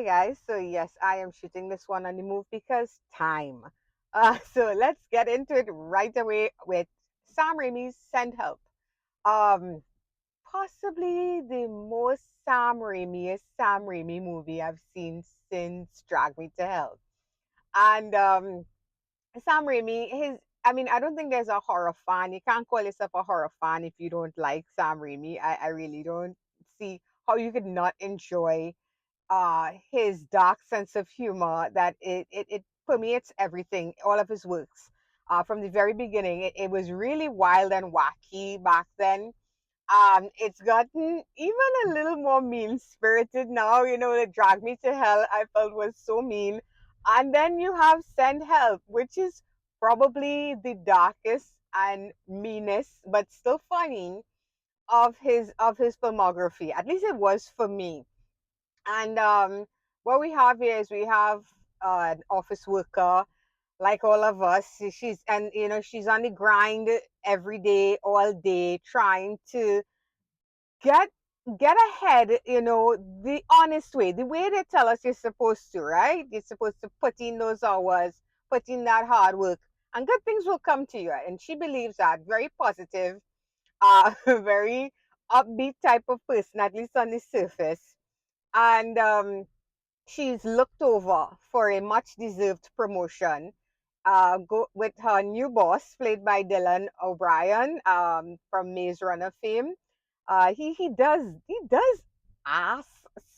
Hey guys, so yes, I am shooting this one on the move because time. So let's get into it right away with Sam Raimi's Send Help. Um, Possibly the most Sam Raimi movie I've seen since Drag Me to Hell. And Sam Raimi, I don't think there's a horror fan. You can't call yourself a horror fan if you don't like Sam Raimi. I really don't see how you could not enjoy his dark sense of humor that it permeates everything, all of his works. From the very beginning, it was really wild and wacky back then. It's gotten even a little more mean spirited now. The Drag Me to Hell I felt was so mean. And then you have Send Help, which is probably the darkest and meanest, but still funny of his filmography. At least it was for me. And what we have here is we have an office worker like all of us. She's on the grind every day, all day, trying to get get ahead, the honest way, the way they tell us you're supposed to, right? You're supposed to put in those hours, put in that hard work, and good things will come to you. And she believes that. Very positive, very upbeat type of person, at least on the surface. And she's looked over for a much deserved promotion with her new boss, played by Dylan O'Brien from Maze Runner fame. He does ass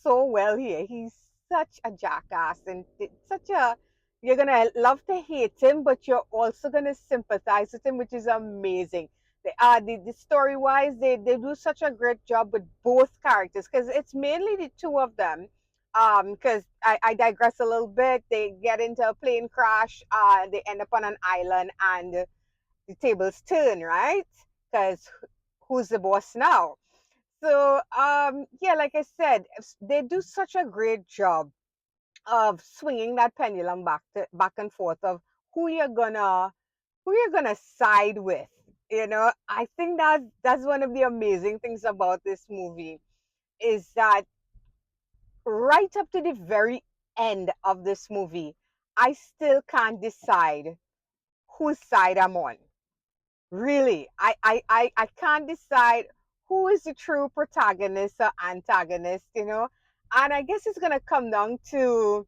so well here. He's such a jackass and such a you're gonna love to hate him, but you're also gonna sympathize with him, which is amazing. The story wise, they do such a great job with both characters because it's mainly the two of them. Because I digress a little bit. They get into a plane crash. They end up on an island, and the tables turn, right? Because who's the boss now? So yeah, like I said, they do such a great job of swinging that pendulum back and forth of who you're gonna who you're gonna side with. I think that's one of the amazing things about this movie is that right up to the very end of this movie, I still can't decide whose side I'm on. Really, I can't decide who is the true protagonist or antagonist, And I guess it's gonna come down to,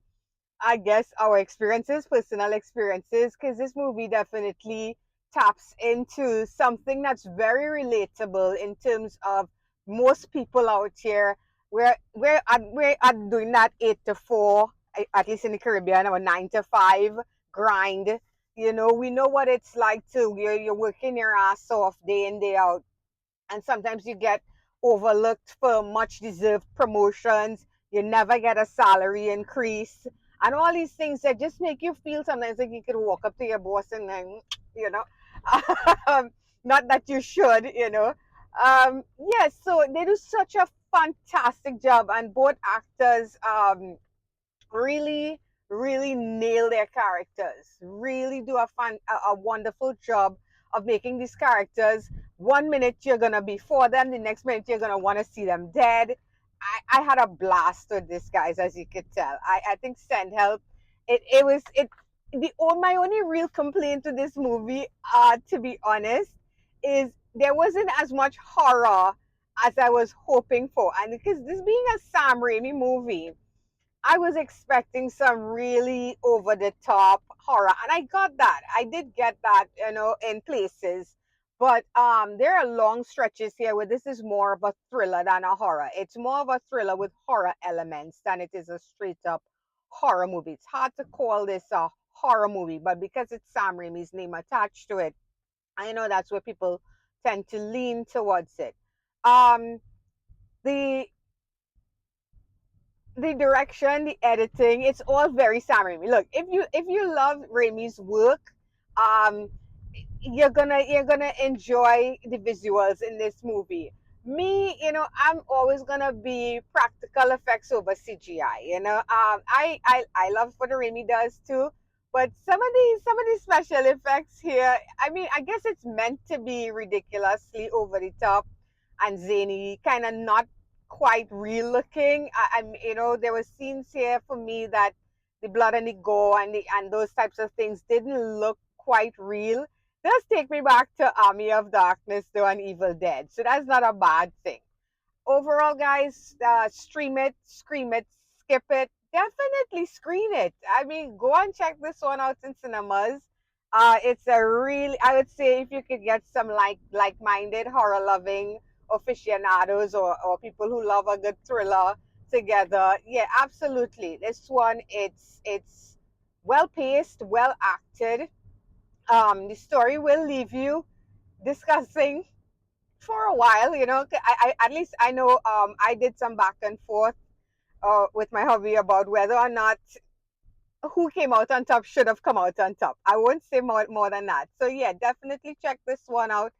I guess, our experiences, personal experiences, because this movie definitely taps into something that's very relatable in terms of most people out here. We're doing that 8 to 4, at least in the Caribbean, or 9 to 5 grind. We know what it's like to you're working your ass off day in day out, and sometimes you get overlooked for much deserved promotions. You never get a salary increase, and all these things that just make you feel sometimes like you could walk up to your boss and then, you know, not that you should, Yes, so they do such a fantastic job, and both actors really really nail their characters, really do a wonderful job of making these characters, 1 minute you're gonna be for them, the next minute you're gonna want to see them dead. I had a blast with this, guys, as you could tell. I think Send Help, it was it the my only real complaint to this movie, to be honest, is there wasn't as much horror as I was hoping for. And because this being a Sam Raimi movie, I was expecting some really over the top horror, and I got that. I did get that, in places. But there are long stretches here where this is more of a thriller than a horror. It's more of a thriller with horror elements than it is a straight up horror movie. It's hard to call this a horror movie, but because it's Sam Raimi's name attached to it, I know that's where people tend to lean towards it. Um, the the direction, the editing, it's all very Sam Raimi. Look, if you love Raimi's work, um, you're gonna enjoy the visuals in this movie. Me, I'm always gonna be practical effects over CGI. I love what Raimi does too, but some of these special effects here, I mean, I guess it's meant to be ridiculously over the top and zany, kind of not quite real looking. There were scenes here for me that the blood and the gore and those types of things didn't look quite real. Does take me back to Army of Darkness though and Evil Dead, so that's not a bad thing. Overall, guys, stream it, scream it, skip it, definitely screen it. I mean, go and check this one out in cinemas. It's a really, I would say, if you could get some like-minded horror loving aficionados or people who love a good thriller together, yeah, absolutely. This one, it's well paced, well acted. The story will leave you discussing for a while. At least I know, I did some back and forth with my hubby about whether or not who came out on top should have come out on top. I won't say more than that. So yeah, definitely check this one out.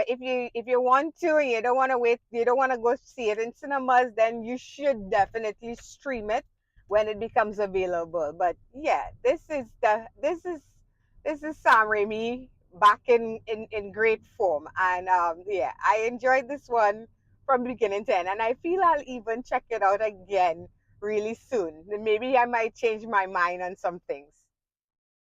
If you want to, you don't want to wait, you don't want to go see it in cinemas, then you should definitely stream it when it becomes available. But yeah, this is Sam Raimi back in great form, and yeah, I enjoyed this one from beginning to end, and I feel I'll even check it out again really soon. Maybe I might change my mind on some things.